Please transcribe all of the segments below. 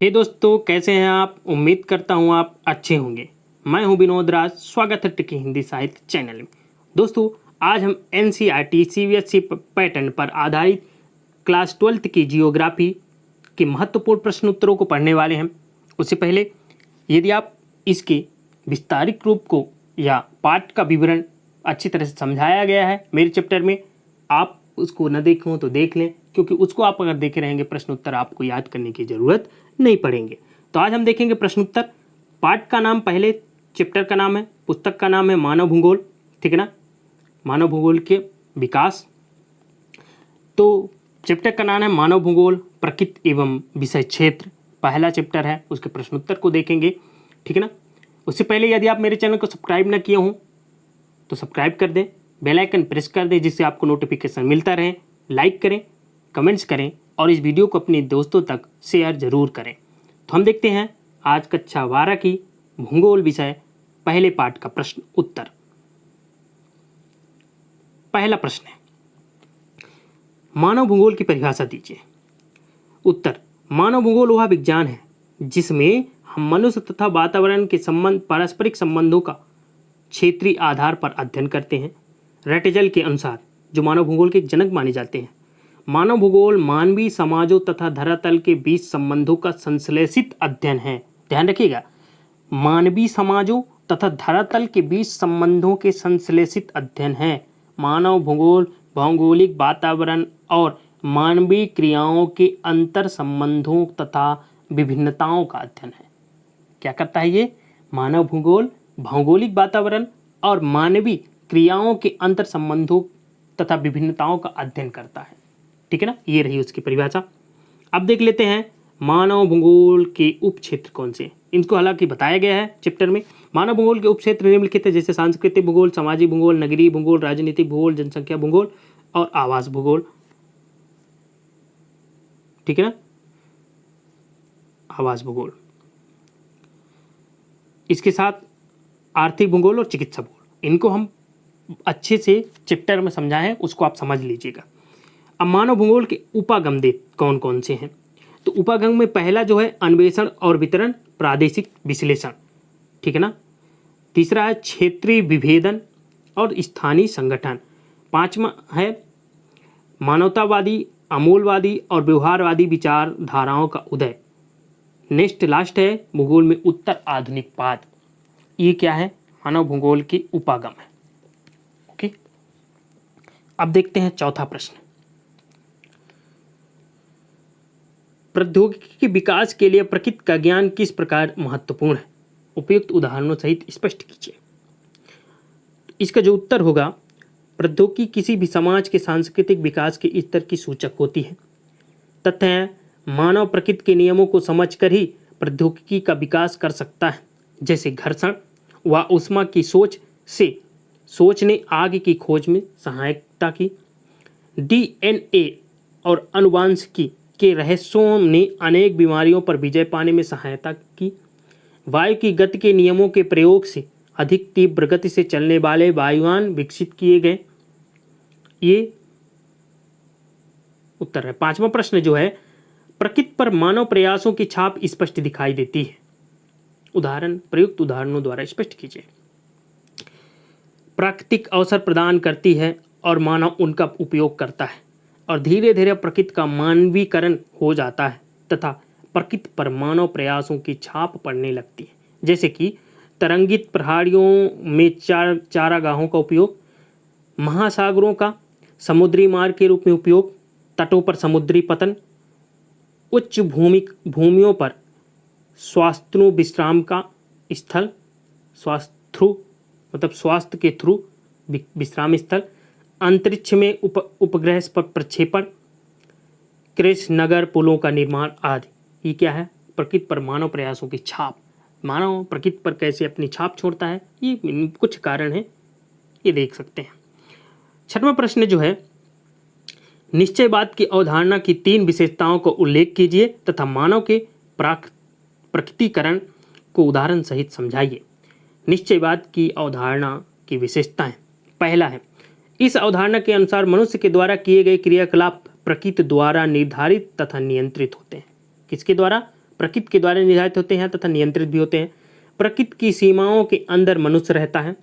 हे दोस्तों, कैसे हैं आप। उम्मीद करता हूं आप अच्छे होंगे। मैं हूं विनोद राज। स्वागत है टिकी हिंदी साहित्य चैनल में। दोस्तों, आज हम एनसीईआरटी सीबीएसई पैटर्न पर आधारित क्लास 12th की जियोग्राफी के महत्वपूर्ण प्रश्न उत्तरों को पढ़ने वाले हैं। उससे पहले यदि आप इसके विस्तारित रूप को या पाठ का विवरण अच्छी तरह से समझाया गया है मेरे चैप्टर में, आप उसको न देखे हो तो देख लें, क्योंकि उसको आप अगर देखे रहेंगे प्रश्न उत्तर आपको याद करने की ज़रूरत नहीं पड़ेंगे। तो आज हम देखेंगे प्रश्न उत्तर। पाठ का नाम, पहले चैप्टर का नाम है, पुस्तक का नाम है मानव भूगोल, ठीक है ना, मानव भूगोल के विकास। तो चैप्टर का नाम है मानव भूगोल प्रकृति एवं विषय क्षेत्र, पहला चैप्टर है, उसके प्रश्न उत्तर को देखेंगे, ठीक है ना। उससे पहले यदि आप मेरे चैनल को सब्सक्राइब ना किए हों तो सब्सक्राइब कर दें, बेल आइकन प्रेस कर दें जिससे आपको नोटिफिकेशन मिलता रहे। लाइक करें, कमेंट्स करें और इस वीडियो को अपने दोस्तों तक शेयर जरूर करें। तो हम देखते हैं आज कक्षा 12 की भूगोल विषय पहले पाठ का प्रश्न उत्तर। पहला प्रश्न है, मानव भूगोल की परिभाषा दीजिए। उत्तर, मानव भूगोल वह विज्ञान है जिसमें हम मनुष्य तथा वातावरण के पारस्परिक संबंधों का क्षेत्रीय आधार पर अध्ययन करते हैं। रटेजल के अनुसार, जो मानव भूगोल के जनक माने जाते हैं, मानव भूगोल मानवीय समाजों तथा धरातल के बीच संबंधों का संश्लेषित अध्ययन है। ध्यान रखिएगा, मानवीय समाजों तथा धरातल के बीच संबंधों के संश्लेषित अध्ययन है। मानव भूगोल भौगोलिक वातावरण और मानवीय क्रियाओं के अंतर संबंधों तथा विभिन्नताओं का अध्ययन है। क्या करता है ये? मानव भूगोल भौगोलिक वातावरण और मानवीय क्रियाओं के अंतर संबंधों तथा विभिन्नताओं का अध्ययन करता है, ठीक है ना। ये रही उसकी परिभाषा। अब देख लेते हैं मानव भूगोल के उप क्षेत्र कौन से। इनको हालांकि बताया गया है चैप्टर में। मानव भूगोल के उप क्षेत्र निम्नलिखित है, जैसे सांस्कृतिक भूगोल, सामाजिक भूगोल, नगरीय भूगोल, राजनीतिक भूगोल, जनसंख्या भूगोल और आवास भूगोल, ठीक है ना, आवास भूगोल। इसके साथ आर्थिक भूगोल और चिकित्सा भूगोल, इनको हम अच्छे से चैप्टर में समझाएं, उसको आप समझ लीजिएगा। अब मानव भूगोल के उपागम कौन कौन से हैं। तो उपागम में पहला जो है अन्वेषण और वितरण, प्रादेशिक विश्लेषण, ठीक है ना। तीसरा है क्षेत्रीय विभेदन और स्थानीय संगठन। पांचवा है मानवतावादी, अमूलवादी और व्यवहारवादी विचारधाराओं का उदय। लास्ट है भूगोल में उत्तर आधुनिकवाद। ये क्या है? मानव भूगोल की उपागम है। ओके, अब देखते हैं चौथा प्रश्न। प्रौद्योगिकी के विकास के लिए प्रकृति का ज्ञान किस प्रकार महत्वपूर्ण है? उपयुक्त उदाहरणों सहित स्पष्ट कीजिए। इसका जो उत्तर होगा, प्रौद्योगिकी किसी भी समाज के सांस्कृतिक विकास के स्तर की सूचक होती है। तथ्य है, मानव प्रकृति के नियमों को समझकर ही प्रौद्योगिकी का विकास कर सकता है। जैसे घर्षण व ऊष्मा की सोच ने आग की खोज में सहायता की। डीएनए और आनुवंशिकी के रहस्यों ने अनेक बीमारियों पर विजय पाने में सहायता की। वायु की गति के नियमों के प्रयोग से अधिक तीव्र गति से चलने वाले वायुयान विकसित किए गए। ये उत्तर है। पांचवा प्रश्न जो है, प्रकृति पर मानव प्रयासों की छाप स्पष्ट दिखाई देती है। उदाहरण प्रयुक्त उदाहरणों द्वारा स्पष्ट कीजिए। प्राकृतिक अवसर प्रदान करती है और मानव उनका उपयोग करता है और धीरे धीरे प्रकृति का मानवीकरण हो जाता है तथा प्रकृति पर मानव प्रयासों की छाप पड़ने लगती है। जैसे कि तरंगित पहाड़ियों में चारागाहों का उपयोग, महासागरों का समुद्री मार्ग के रूप में उपयोग, तटों पर समुद्री पतन, उच्च भूमियों पर स्वास्थ्य विश्राम का स्थल, स्वास्थ्य के थ्रू विश्राम स्थल, अंतरिक्ष में उपग्रह पर प्रक्षेपण, क्रैश नगर पुलों का निर्माण आदि। ये क्या है? प्रकृति पर मानव प्रयासों की छाप। मानव प्रकृति पर कैसे अपनी छाप छोड़ता है, ये कुछ कारण हैं, ये देख सकते हैं। छठवां प्रश्न जो है, निश्चयवाद की अवधारणा की 3 विशेषताओं को उल्लेख कीजिए तथा मानव के प्रकटीकरण को उदाहरण सहित समझाइए। निश्चयवाद की अवधारणा की विशेषताएं। पहला है, इस अवधारणा के अनुसार मनुष्य के द्वारा किए गए क्रियाकलाप प्रकृति द्वारा निर्धारित तथा नियंत्रित होते हैं। किसके द्वारा? प्रकृति के द्वारा निर्धारित होते हैं तथा नियंत्रित भी होते हैं। प्रकृति की सीमाओं के अंदर मनुष्य रहता है।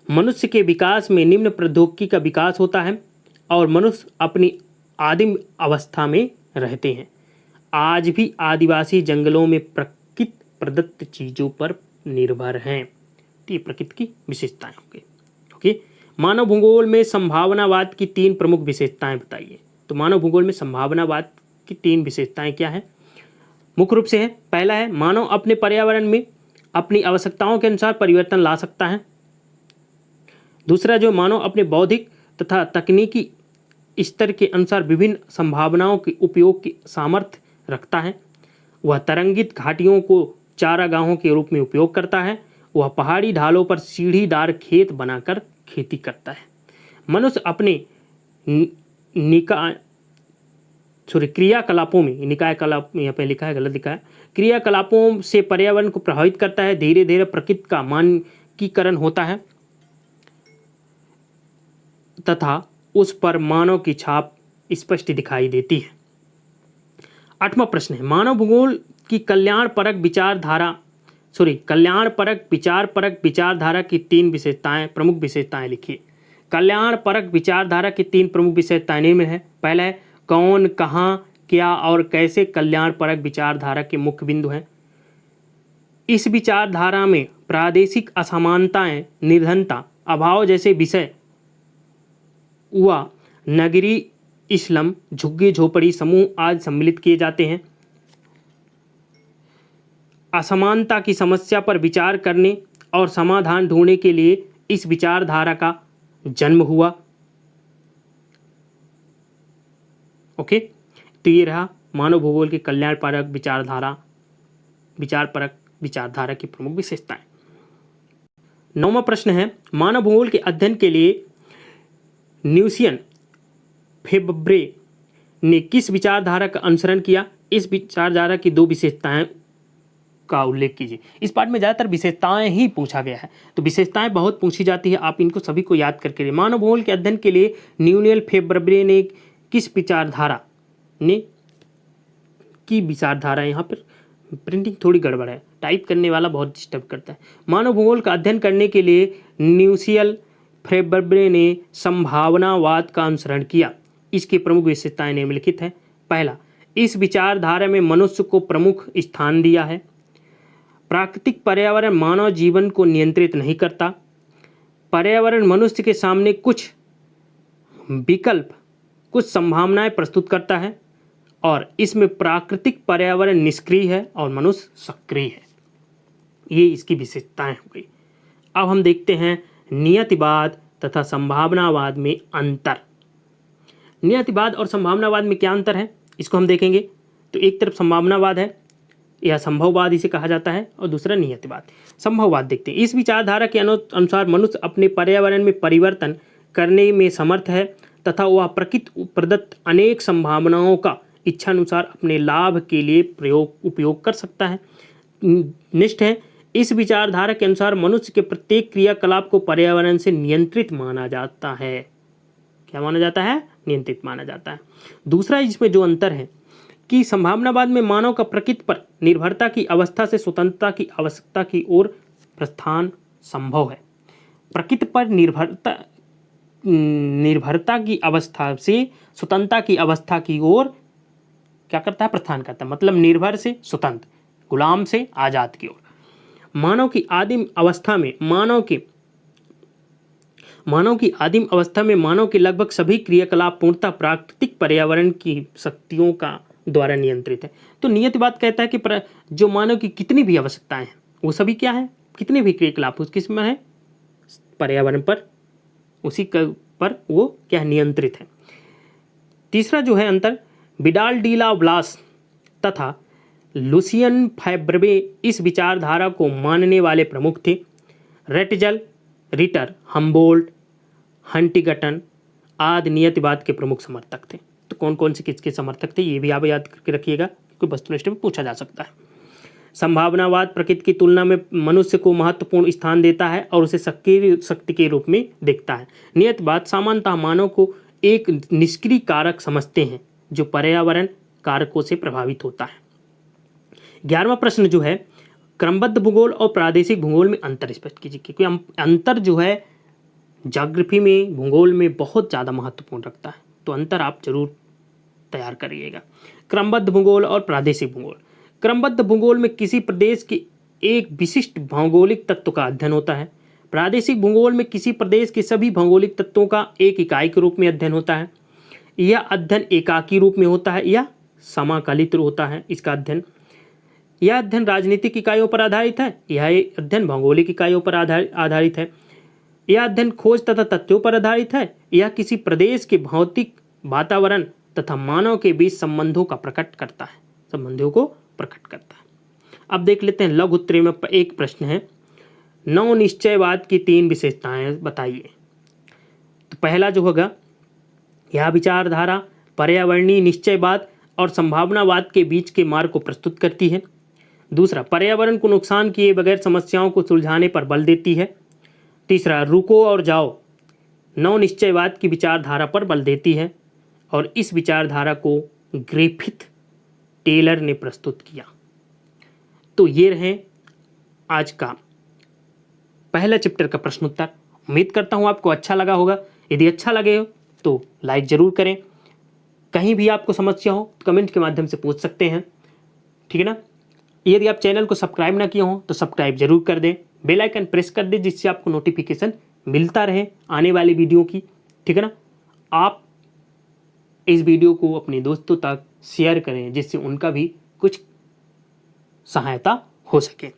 मनुष्य के विकास में निम्न प्रौद्योगिकी का विकास होता है और मनुष्य अपनी आदिम अवस्था में रहते हैं। आज भी आदिवासी जंगलों में प्रकृति प्रदत्त चीज़ों पर निर्भर हैं। तो ये प्रकृति की विशेषताएं हो गई। ओके, मानव भूगोल में संभावनावाद की 3 प्रमुख विशेषताएं बताइए। तो मानव भूगोल में संभावनावाद की 3 विशेषताएं क्या है? मुख्य रूप से है, पहला है मानव अपने पर्यावरण में अपनी आवश्यकताओं के अनुसार परिवर्तन ला सकता है। दूसरा, जो मानव अपने बौद्धिक तथा तकनीकी स्तर के अनुसार विभिन्न संभावनाओं के उपयोग की सामर्थ्य रखता है। वह तरंगित घाटियों को चारागाहों के रूप में उपयोग करता है। वह पहाड़ी ढालों पर सीढ़ीदार खेत बनाकर खेती करता है। मनुष्य अपने क्रियाकलापों में, निकायकलाप यहाँ पे लिखा है, गलत लिखा है, क्रियाकलापों से पर्यावरण को प्रभावित करता है। धीरे धीरे प्रकृति का मानकीकरण होता है तथा उस पर मानव की छाप स्पष्ट दिखाई देती है। 8वां प्रश्न है, मानव भूगोल की कल्याणपरक विचारधारा की 3 विशेषताएं, प्रमुख विशेषताएं लिखिए। कल्याणपरक विचारधारा की 3 प्रमुख विशेषताएं निम्न है। पहला है कौन, कहाँ, क्या और कैसे कल्याणपरक विचारधारा के मुख्य बिंदु हैं। इस विचारधारा में प्रादेशिक असमानताएं, निर्धनता, अभाव जैसे विषय व नगरी स्लम, झुग्गी झोपड़ी समूह आदि सम्मिलित किए जाते हैं। असमानता की समस्या पर विचार करने और समाधान ढूंढने के लिए इस विचारधारा का जन्म हुआ। ओके, तो ये रहा मानव भूगोल की कल्याणपरक विचारधारा की प्रमुख विशेषताएं। 9वां प्रश्न है, मानव भूगोल के अध्ययन के लिए न्यूशियन फेब्रे ने किस विचारधारा का अनुसरण किया? इस विचारधारा की 2 विशेषताएं का उल्लेख कीजिए। इस पाठ में ज़्यादातर विशेषताएं ही पूछा गया है, तो विशेषताएं बहुत पूछी जाती है, आप इनको सभी को याद करके। मानव भूगोल के अध्ययन के लिए न्यूशियन फेब्रे ने किस विचारधारा यहाँ पर प्रिंटिंग थोड़ी गड़बड़ है, टाइप करने वाला बहुत डिस्टर्ब करता है। मानव भूगोल का अध्ययन करने के लिए न्यूशियन फेब्रे ने संभावनावाद का अनुसरण किया। इसकी प्रमुख विशेषताएं निम्नलिखित है। पहला, इस विचारधारा में मनुष्य को प्रमुख स्थान दिया है। प्राकृतिक पर्यावरण मानव जीवन को नियंत्रित नहीं करता। पर्यावरण मनुष्य के सामने कुछ विकल्प, कुछ संभावनाएं प्रस्तुत करता है और इसमें प्राकृतिक पर्यावरण निष्क्रिय है और मनुष्य सक्रिय है। ये इसकी विशेषताएं हो गई। अब हम देखते हैं नियतिवाद तथा संभावनावाद में अंतर। नियतिवाद और संभावनावाद में क्या अंतर है, इसको हम देखेंगे। तो एक तरफ संभावनावाद है या संभववाद इसे कहा जाता है, और दूसरा नियतिवाद। संभववाद देखते हैं। इस विचारधारा के अनुसार मनुष्य अपने पर्यावरण में परिवर्तन करने में समर्थ है तथा वह प्रकृति प्रदत्त अनेक संभावनाओं का इच्छानुसार अपने लाभ के लिए उपयोग कर सकता है। निष्ठ है, इस विचारधारा के अनुसार मनुष्य के प्रत्येक क्रियाकलाप को पर्यावरण से नियंत्रित माना जाता है। क्या माना जाता है? नियंत्रित माना जाता है। दूसरा इसमें जो अंतर है कि संभावनावाद में मानव का प्रकृति पर निर्भरता की अवस्था से स्वतंत्रता की आवश्यकता की ओर प्रस्थान संभव है। प्रकृति पर निर्भरता की अवस्था से स्वतंत्रता की अवस्था की ओर क्या करता है? प्रस्थान करता है। मतलब निर्भर से स्वतंत्र, गुलाम से आजाद की ओर। मानव की आदिम अवस्था में मानव के लगभग सभी क्रियाकलाप पूर्णतः प्राकृतिक पर्यावरण की शक्तियों का द्वारा नियंत्रित है। तो नियतिवाद कहता है कि जो मानव की कितनी भी आवश्यकताएं हैं वो सभी क्या है, कितने भी क्रियाकलाप उस किस में है, पर्यावरण पर, उसी पर वो क्या है, नियंत्रित है। तीसरा जो है अंतर, विडाल डी ला ब्लास तथा लुसियन फैब्रे इस विचारधारा को मानने वाले प्रमुख थे। रेटजल, रिटर, हम्बोल्ट, हंटिंगटन आदि नियतिवाद के प्रमुख समर्थक थे। तो कौन कौन से किसके समर्थक थे ये भी आप याद करके रखिएगा, क्योंकि वस्तुनिष्ठ में पूछा जा सकता है। संभावनावाद प्रकृति की तुलना में मनुष्य को महत्वपूर्ण स्थान देता है और उसे शक्ति के रूप में देखता है। नियतिवाद सामान्यतः मानव को एक निष्क्रिय कारक समझते हैं जो पर्यावरण कारकों से प्रभावित होता है। 11वां प्रश्न जो है, क्रमबद्ध भूगोल और प्रादेशिक भूगोल में अंतर स्पष्ट कीजिए, क्योंकि हम अंतर जो है ज्योग्राफी में, भूगोल में बहुत ज़्यादा महत्वपूर्ण रखता है, तो अंतर आप जरूर तैयार करिएगा। क्रमबद्ध भूगोल और प्रादेशिक भूगोल। क्रमबद्ध भूगोल में किसी प्रदेश के एक विशिष्ट भौगोलिक तत्व का अध्ययन होता है। प्रादेशिक भूगोल में किसी प्रदेश के सभी भौगोलिक तत्वों का एक इकाई के रूप में अध्ययन होता है। यह अध्ययन एकाकी रूप में होता है या समाकलित होता है इसका अध्ययन। यह अध्ययन राजनीतिक इकाइयों पर आधारित है, यह अध्ययन भौगोलिक इकाइयों पर आधारित है। यह अध्ययन खोज तथा तथ्यों पर आधारित है, यह किसी प्रदेश के भौतिक वातावरण तथा मानव के बीच संबंधों को प्रकट करता है। अब देख लेते हैं लघु उत्तरीय में एक प्रश्न है, नव निश्चयवाद की 3 विशेषताएं बताइए। तो पहला जो होगा, यह विचारधारा पर्यावरणीय निश्चयवाद और संभावनावाद के बीच के मार्ग को प्रस्तुत करती है। दूसरा, पर्यावरण को नुकसान किए बगैर समस्याओं को सुलझाने पर बल देती है। तीसरा, रुको और जाओ नव निश्चयवाद की विचारधारा पर बल देती है और इस विचारधारा को ग्रिफिथ टेलर ने प्रस्तुत किया। तो ये रहे आज का पहला चैप्टर का प्रश्न उत्तर। उम्मीद करता हूँ आपको अच्छा लगा होगा। यदि अच्छा लगे हो तो लाइक ज़रूर करें। कहीं भी आपको समस्या हो तो कमेंट के माध्यम से पूछ सकते हैं, ठीक है ना। यदि आप चैनल को सब्सक्राइब ना किए हो तो सब्सक्राइब जरूर कर दें, बेल आइकन प्रेस कर दें, जिससे आपको नोटिफिकेशन मिलता रहे आने वाली वीडियो की, ठीक है ना। आप इस वीडियो को अपने दोस्तों तक शेयर करें, जिससे उनका भी कुछ सहायता हो सके।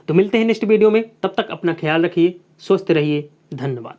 तो मिलते हैं नेक्स्ट वीडियो में, तब तक अपना ख्याल रखिए, स्वस्थ रहिए, धन्यवाद।